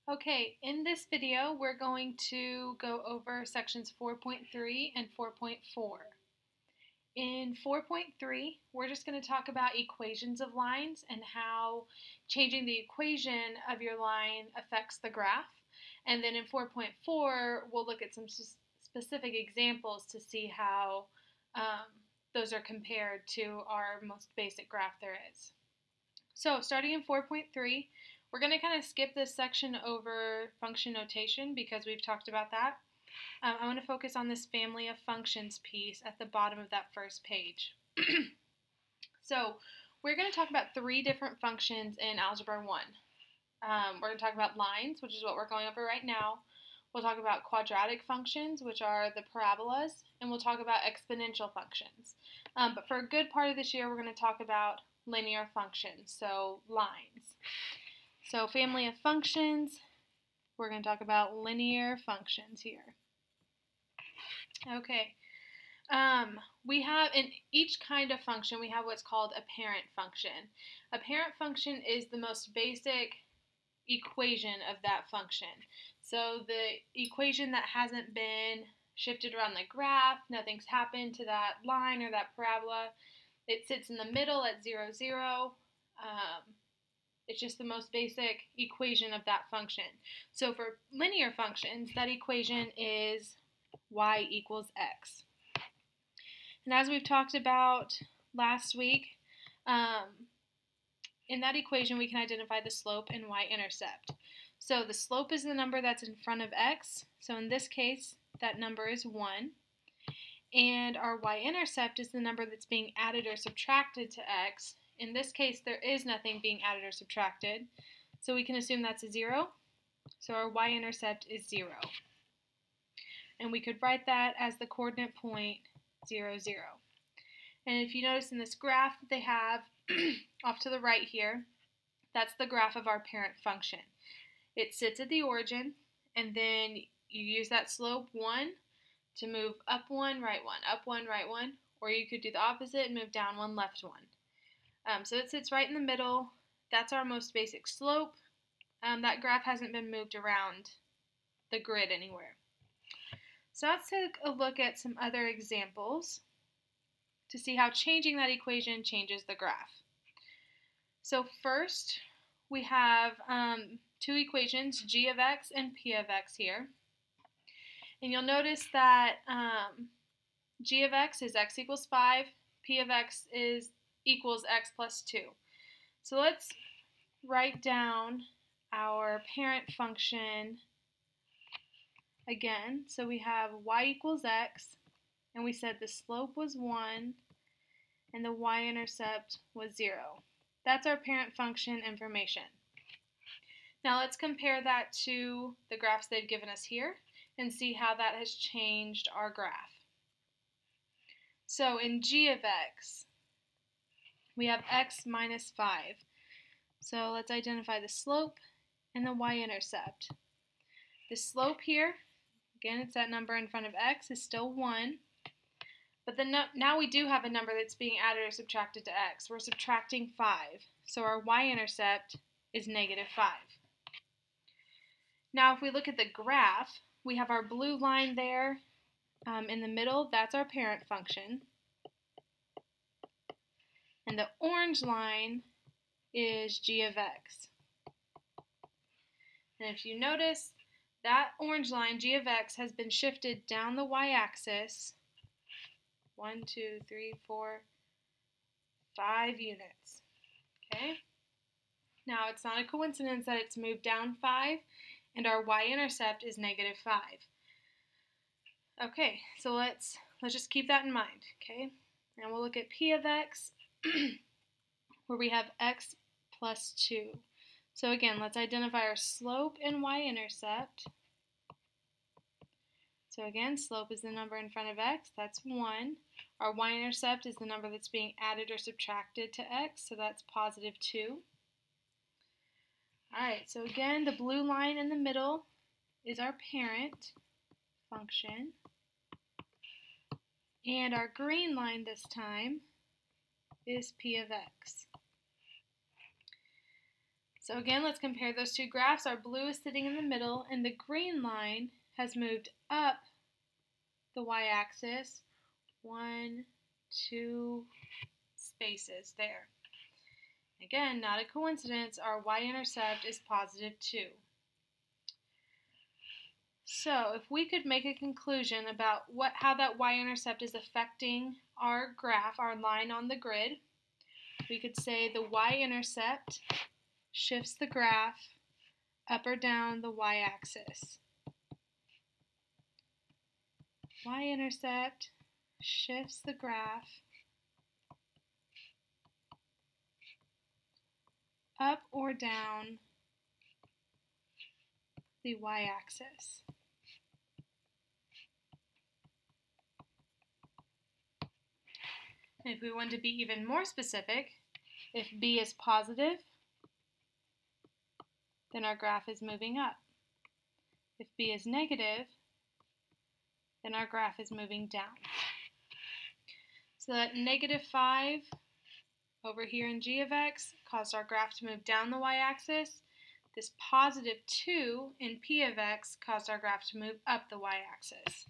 Okay, in this video we're going to go over sections 4.3 and 4.4. In 4.3, we're just going to talk about equations of lines and how changing the equation of your line affects the graph. And then in 4.4, we'll look at some specific examples to see how those are compared to our most basic graph there is. So starting in 4.3, we're going to kind of skip this section over function notation because we've talked about that. I want to focus on this family of functions piece at the bottom of that first page. So we're going to talk about three different functions in Algebra 1. We're going to talk about lines, which is what we're going over right now. We'll talk about quadratic functions, which are the parabolas, and we'll talk about exponential functions. But for a good part of this year, we're going to talk about linear functions, so lines. So family of functions, we're going to talk about linear functions here. Okay, we have in each kind of function, we have what's called a parent function. A parent function is the most basic equation of that function. So the equation that hasn't been shifted around the graph, nothing's happened to that line or that parabola. It sits in the middle at 0, 0. It's just the most basic equation of that function. So for linear functions, that equation is y equals x. And as we've talked about last week, in that equation we can identify the slope and y-intercept. So the slope is the number that's in front of x. So in this case, that number is 1. And our y-intercept is the number that's being added or subtracted to x. In this case, there is nothing being added or subtracted, so we can assume that's a 0. So our y-intercept is 0. And we could write that as the coordinate point 0, 0. And if you notice in this graph that they have off to the right here, that's the graph of our parent function. It sits at the origin, and then you use that slope 1 to move up 1, right 1, up 1, right 1, or you could do the opposite and move down 1, left 1. So it sits right in the middle. That's our most basic slope. That graph hasn't been moved around the grid anywhere. So let's take a look at some other examples to see how changing that equation changes the graph. So first, we have two equations, g of x and p of x here. And you'll notice that g of x is x equals 5, p of x equals x plus 2. So let's write down our parent function again. So we have y equals x, and we said the slope was 1, and the y-intercept was 0. That's our parent function information. Now let's compare that to the graphs they've given us here and see how that has changed our graph. So in g of x, we have x minus 5. So let's identify the slope and the y-intercept. The slope here, again, it's that number in front of x, is still 1. But then now we do have a number that's being added or subtracted to x. We're subtracting 5. So our y-intercept is negative 5. Now if we look at the graph, we have our blue line there in the middle. That's our parent function. And the orange line is g of x. And if you notice, that orange line, g of x, has been shifted down the y-axis 1, 2, 3, 4, 5 units. Okay? Now it's not a coincidence that it's moved down 5 and our y-intercept is negative 5. Okay, so let's just keep that in mind. Okay? And we'll look at p of x where we have x plus 2. So again, let's identify our slope and y-intercept. So again, slope is the number in front of x, that's 1. Our y-intercept is the number that's being added or subtracted to x, so that's positive 2. Alright, so again, the blue line in the middle is our parent function. And our green line this time is p of x. So again, let's compare those two graphs. Our blue is sitting in the middle, and the green line has moved up the y-axis 1, 2 spaces there. Again, not a coincidence, our y-intercept is positive 2. So if we could make a conclusion about how that y-intercept is affecting our graph, our line on the grid, we could say the y-intercept shifts the graph up or down the y-axis. Y-intercept shifts the graph up or down the y-axis. If we want to be even more specific, if b is positive, then our graph is moving up. If b is negative, then our graph is moving down. So that -5 over here in g of x caused our graph to move down the y-axis. This +2 in p of x caused our graph to move up the y-axis.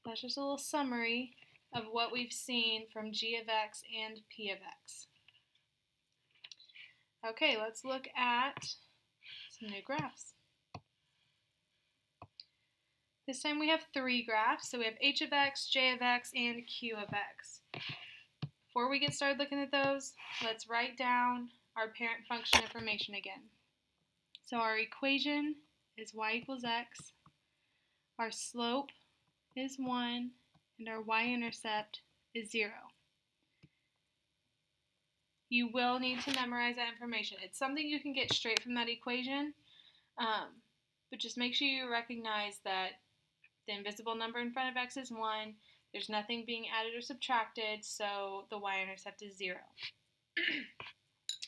That's just a little summary of what we've seen from g of x and p of x. Okay, let's look at some new graphs. This time we have 3 graphs, so we have h of x, j of x, and q of x. Before we get started looking at those, let's write down our parent function information again. So our equation is y equals x, our slope is 1, and our y-intercept is 0. You will need to memorize that information. It's something you can get straight from that equation, but just make sure you recognize that the invisible number in front of x is 1, there's nothing being added or subtracted, so the y-intercept is 0.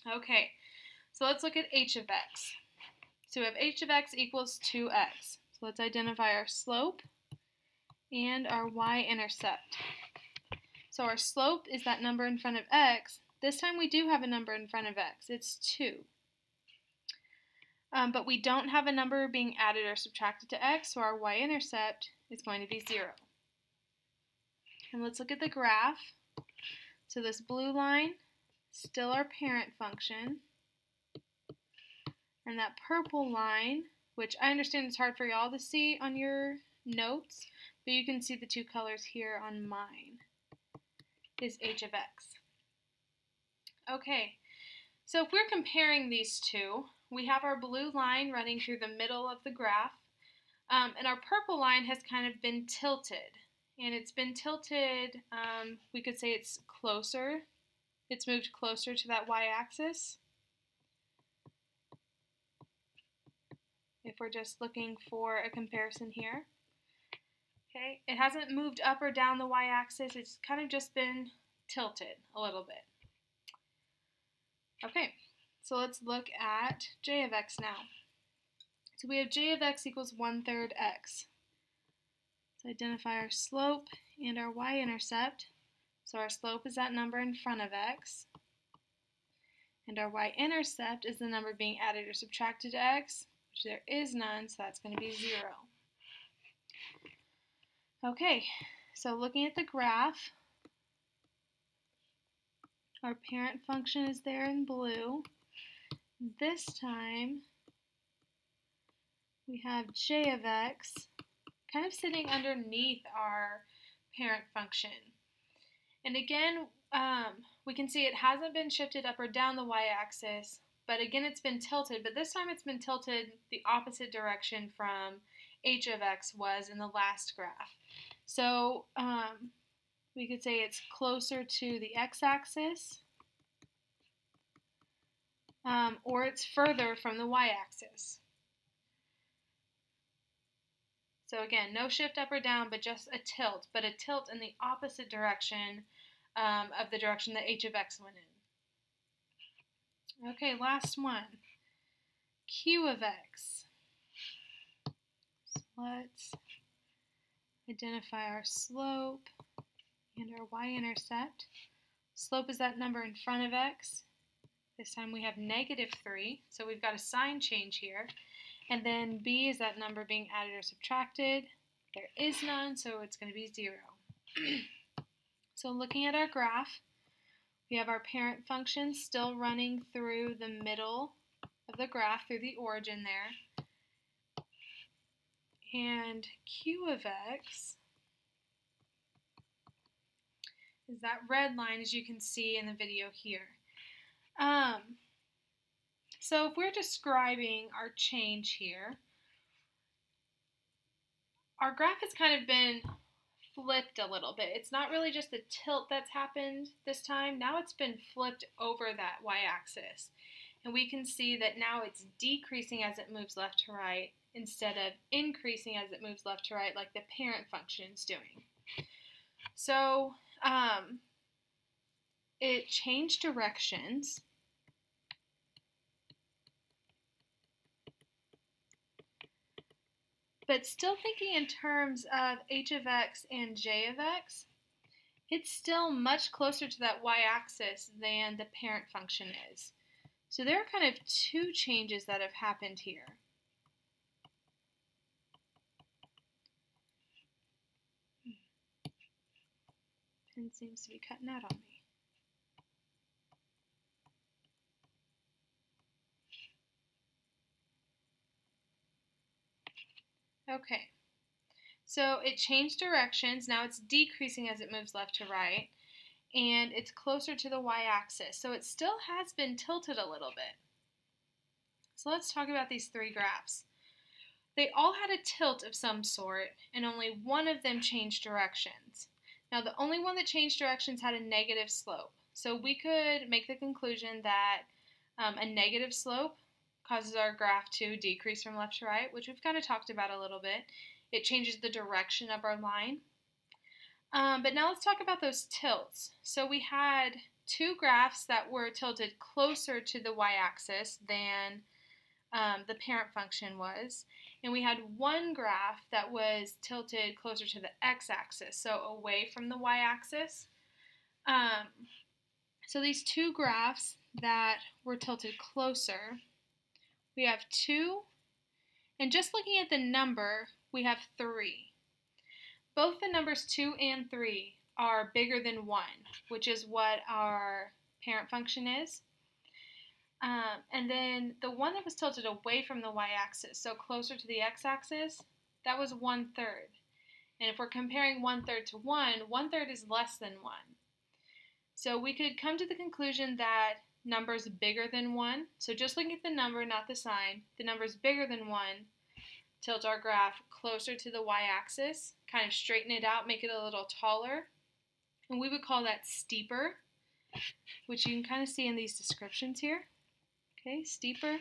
Okay, so let's look at h of x. So we have h of x equals 2x. So let's identify our slope and our y-intercept. So our slope is that number in front of x. This time we do have a number in front of x. It's 2. But we don't have a number being added or subtracted to x, so our y-intercept is going to be 0. And let's look at the graph. So this blue line, still our parent function. And that purple line, which I understand is hard for y'all to see on your notes, but you can see the two colors here on mine, is h of x. Okay, so if we're comparing these two, we have our blue line running through the middle of the graph, and our purple line has kind of been tilted. And it's been tilted, we could say it's closer. It's moved closer to that y-axis. If we're just looking for a comparison here. Okay, it hasn't moved up or down the y-axis, it's kind of just been tilted a little bit. Okay, so let's look at j of x now. So we have j of x equals 1/3 x. Let's identify our slope and our y-intercept. So our slope is that number in front of x. And our y-intercept is the number being added or subtracted to x, which there is none, so that's going to be 0. Okay, so looking at the graph, our parent function is there in blue. This time, we have j of x kind of sitting underneath our parent function. And again, we can see it hasn't been shifted up or down the y-axis, but again it's been tilted, but this time it's been tilted the opposite direction from h of x was in the last graph. So we could say it's closer to the x-axis, or it's further from the y-axis. So again, no shift up or down, but just a tilt in the opposite direction of the direction that h of x went in. Okay, last one, q of x. So let's identify our slope and our y-intercept. Slope is that number in front of x. This time we have -3, so we've got a sign change here. And then b is that number being added or subtracted. There is none, so it's going to be 0. So looking at our graph, we have our parent function still running through the middle of the graph, through the origin there. And q of x is that red line, as you can see in the video here. So if we're describing our change here, our graph has kind of been flipped a little bit. It's not really just the tilt that's happened this time. Now it's been flipped over that y-axis. And we can see that now it's decreasing as it moves left to right instead of increasing as it moves left to right like the parent function is doing. So it changed directions. But still thinking in terms of h of x and j of x, it's still much closer to that y-axis than the parent function is. So there are kind of two changes that have happened here. Pen seems to be cutting out on me. Okay, so it changed directions. Now it's decreasing as it moves left to right, and it's closer to the y-axis. So it still has been tilted a little bit. So let's talk about these three graphs. They all had a tilt of some sort, and only one of them changed directions. Now the only one that changed directions had a negative slope. So we could make the conclusion that a negative slope causes our graph to decrease from left to right, which we've kind of talked about a little bit. It changes the direction of our line. But now let's talk about those tilts. So we had two graphs that were tilted closer to the y-axis than the parent function was, and we had one graph that was tilted closer to the x-axis, so away from the y-axis. So these two graphs that were tilted closer, we have 2, and just looking at the number, we have 3. Both the numbers 2 and 3 are bigger than 1, which is what our parent function is. And then the one that was tilted away from the y-axis, so closer to the x-axis, that was 1/3. And if we're comparing 1/3 to 1, 1/3 is less than 1. So we could come to the conclusion that numbers bigger than 1, so just looking at the number, not the sign, the numbers bigger than 1 tilt our graph closer to the y-axis, kind of straighten it out, make it a little taller, and we would call that steeper, which you can kind of see in these descriptions here. Okay, steeper.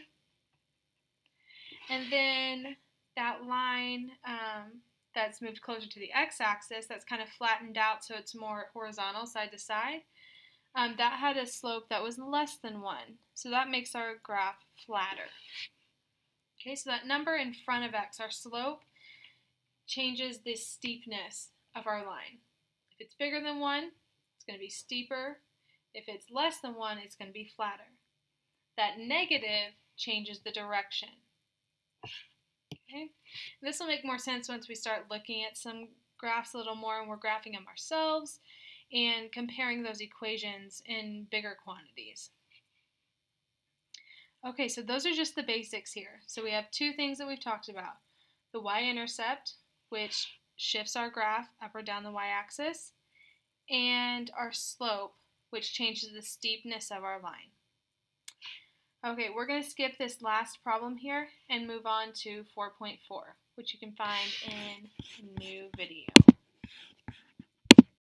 And then that line that's moved closer to the x-axis, that's kind of flattened out so it's more horizontal side to side, that had a slope that was less than 1. So that makes our graph flatter. Okay, so that number in front of x, our slope, changes the steepness of our line. If it's bigger than 1, it's going to be steeper. If it's less than 1, it's going to be flatter. That negative changes the direction. Okay, this will make more sense once we start looking at some graphs a little more and we're graphing them ourselves and comparing those equations in bigger quantities. Okay, so those are just the basics here. So we have two things that we've talked about. The y-intercept, which shifts our graph up or down the y-axis, and our slope, which changes the steepness of our line. Okay, we're going to skip this last problem here and move on to 4.4, which you can find in a new video.